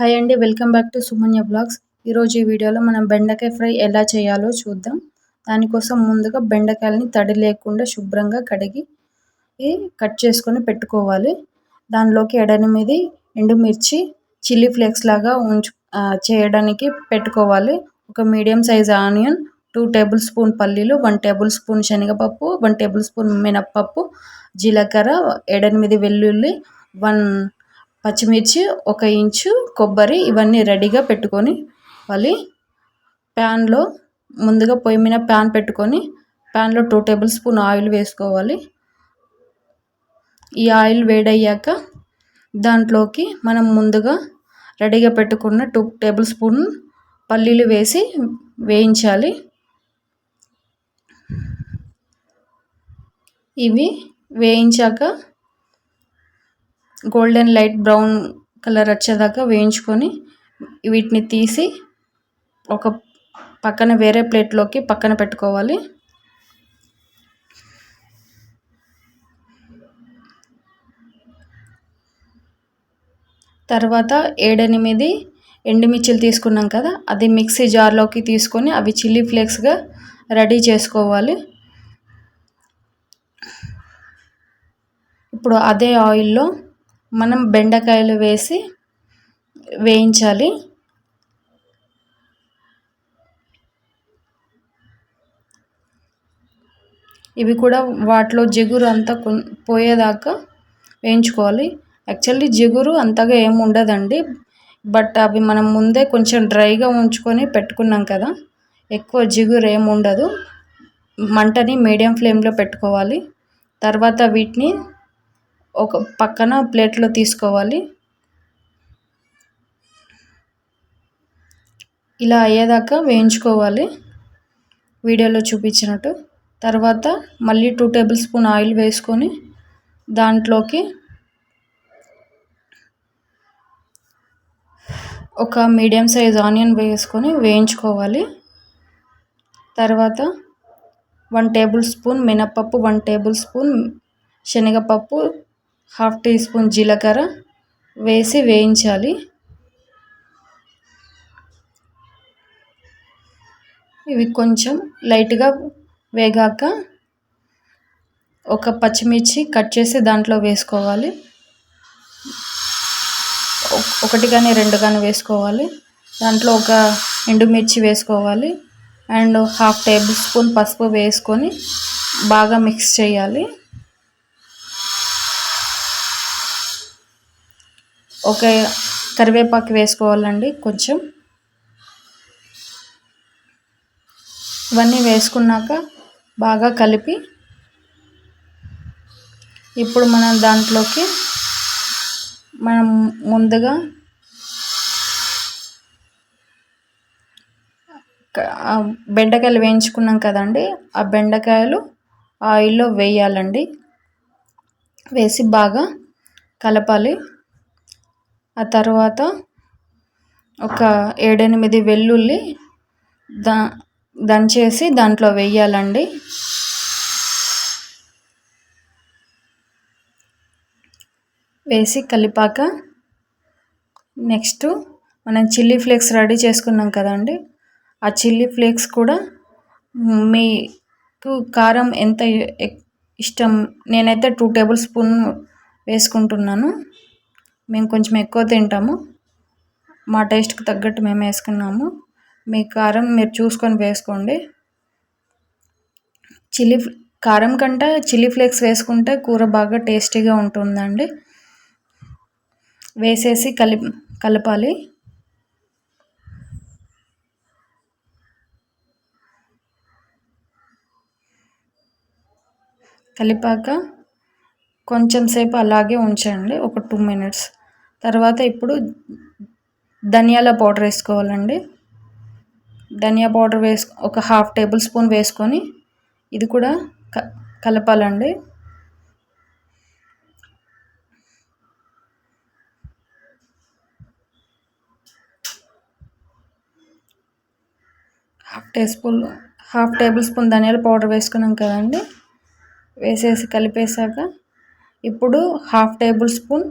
Hi అండి. Welcome back to Sumanya blogs. ఈరోజు ఈ వీడియోలో మనం బెండకాయ ఫ్రై ఎలా చేయాలో చూద్దాం. దానికోసం ముందుగా బెండకాయలని తడి లేకుండా శుభ్రంగా కడిగి కట్ చేసుకొని పెట్టుకోవాలి. దానిలోకి 8 ఎండుమిర్చి చిల్లీ ఫ్లేక్స్ లాగా చేయడానికి పెట్టుకోవాలి. ఒక medium size onion, 2 table spoon పల్లీలు, 1 టేబుల్ స్పూన్ శనగపప్పు, 1 టేబుల్ స్పూన్ మినప్పప్పు, జీలకర్ర, 7-8 వెల్లుల్లి, 1 పచ్చిమిర్చి, 1 ఇంచు కొబ్బరి ఇవన్నీ రెడీగా పెట్టుకొని ప్యాన్లో ముందుగా పొయ్యి మీద ప్యాన్ పెట్టుకొని ప్యాన్లో 2 టేబుల్ స్పూన్ ఆయిల్ వేసుకోవాలి. ఈ ఆయిల్ వేడయ్యాక దాంట్లోకి మనం ముందుగా రెడీగా పెట్టుకున్న 2 టేబుల్ స్పూన్ పల్లీలు వేసి వేయించాలి. ఇవి వేయించాక గోల్డెన్ లైట్ బ్రౌన్ కలర్ వచ్చేదాకా వేయించుకొని వీటిని తీసి ఒక పక్కన వేరే ప్లేట్లోకి పక్కన పెట్టుకోవాలి. తర్వాత 7-8 ఎండుమిర్చిలు తీసుకున్నాం కదా, అది మిక్సీ జార్లోకి తీసుకొని అవి చిల్లీ ఫ్లేక్స్గా రెడీ చేసుకోవాలి. ఇప్పుడు అదే ఆయిల్లో మనం బెండకాయలు వేసి వేయించాలి. ఇవి కూడా వాటిలో జిగురు అంతా పోయేదాకా వేయించుకోవాలి. యాక్చువల్లీ జిగురు అంతగా ఏమి ఉండదండి, బట్ అవి మనం ముందే కొంచెం డ్రైగా ఉంచుకొని పెట్టుకున్నాం కదా, ఎక్కువ జిగురు ఏమి ఉండదు. మంటని మీడియం ఫ్లేమ్లో పెట్టుకోవాలి. తర్వాత వీటిని ఒక పక్కన ప్లేట్లో తీసుకోవాలి. ఇలా అయ్యేదాకా వేయించుకోవాలి వీడియోలో చూపించినట్టు. తర్వాత మళ్ళీ 2 టేబుల్ స్పూన్ ఆయిల్ వేసుకొని దాంట్లోకి ఒక మీడియం సైజ్ ఆనియన్ వేసుకొని వేయించుకోవాలి. తర్వాత 1 టేబుల్ స్పూన్ మినప్పప్పు, 1 టేబుల్ స్పూన్ శనగపప్పు, 1/2 టీ స్పూన్ జీలకర్ర వేసి వేయించాలి. ఇవి కొంచెం లైట్గా వేగాక ఒక పచ్చిమిర్చి కట్ చేసి దాంట్లో వేసుకోవాలి. 1 కానీ 2 కానీ వేసుకోవాలి. దాంట్లో ఒక ఎండుమిర్చి వేసుకోవాలి అండ్ 1/2 టేబుల్ స్పూన్ పసుపు వేసుకొని బాగా మిక్స్ చేయాలి. ఒక కరివేపాకు వేసుకోవాలండి కొంచెం. ఇవన్నీ వేసుకున్నాక బాగా కలిపి ఇప్పుడు మనం దాంట్లోకి మనం ముందుగా బెండకాయలు వేయించుకున్నాం కదండి, ఆ బెండకాయలు ఆయిల్లో వేయాలండి. వేసి బాగా కలపాలి. ఆ తర్వాత ఒక 7-8 వెల్లుల్లి దంచేసి దాంట్లో వేయాలండి. వేసి కలిపాక నెక్స్ట్ మనం చిల్లీ ఫ్లేక్స్ రెడీ చేసుకున్నాం కదండి, ఆ చిల్లీ ఫ్లేక్స్ కూడా మీకు కారం ఎంత ఇష్టం, నేనైతే 2 టేబుల్ స్పూన్ వేసుకుంటున్నాను. మేము కొంచెం ఎక్కువ తింటాము, మా టేస్ట్కి తగ్గట్టు మేము వేసుకున్నాము. మీ కారం మీరు చూసుకొని వేసుకోండి. కారం కంటే చిల్లీ ఫ్లేక్స్ వేసుకుంటే కూర బాగా టేస్టీగా ఉంటుందండి. వేసేసి కలపాలి. కలిపాక కొంచెం సేపు అలాగే ఉంచండి, ఒక 2 మినిట్స్. తర్వాత ఇప్పుడు ధనియాల పౌడర్ వేసుకోవాలండి. ధనియా పౌడర్ ఒక 1/2 టేబుల్ స్పూన్ వేసుకొని ఇది కూడా కలపాలండి. హాఫ్ టేబుల్ స్పూన్ ధనియాల పౌడర్ వేసుకున్నాం కదండి, వేసేసి కలిపేశాక ఇప్పుడు 1/2 టేబుల్ స్పూన్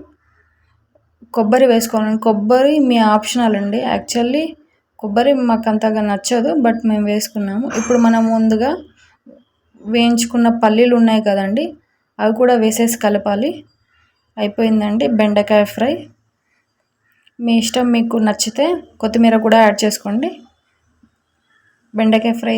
కొబ్బరి వేసుకోవాలండి. కొబ్బరి మీ ఆప్షనల్ అండి. యాక్చువల్లీ కొబ్బరి మాకు అంతగా నచ్చదు, బట్ మేము వేసుకున్నాము. ఇప్పుడు మనం ముందుగా వేయించుకున్న పల్లీలు ఉన్నాయి కదండి, అవి కూడా వేసేసి కలపాలి. అయిపోయిందండి బెండకాయ ఫ్రై. మీ ఇష్టం, మీకు నచ్చితే కొత్తిమీర కూడా యాడ్ చేసుకోండి. బెండకాయ ఫ్రై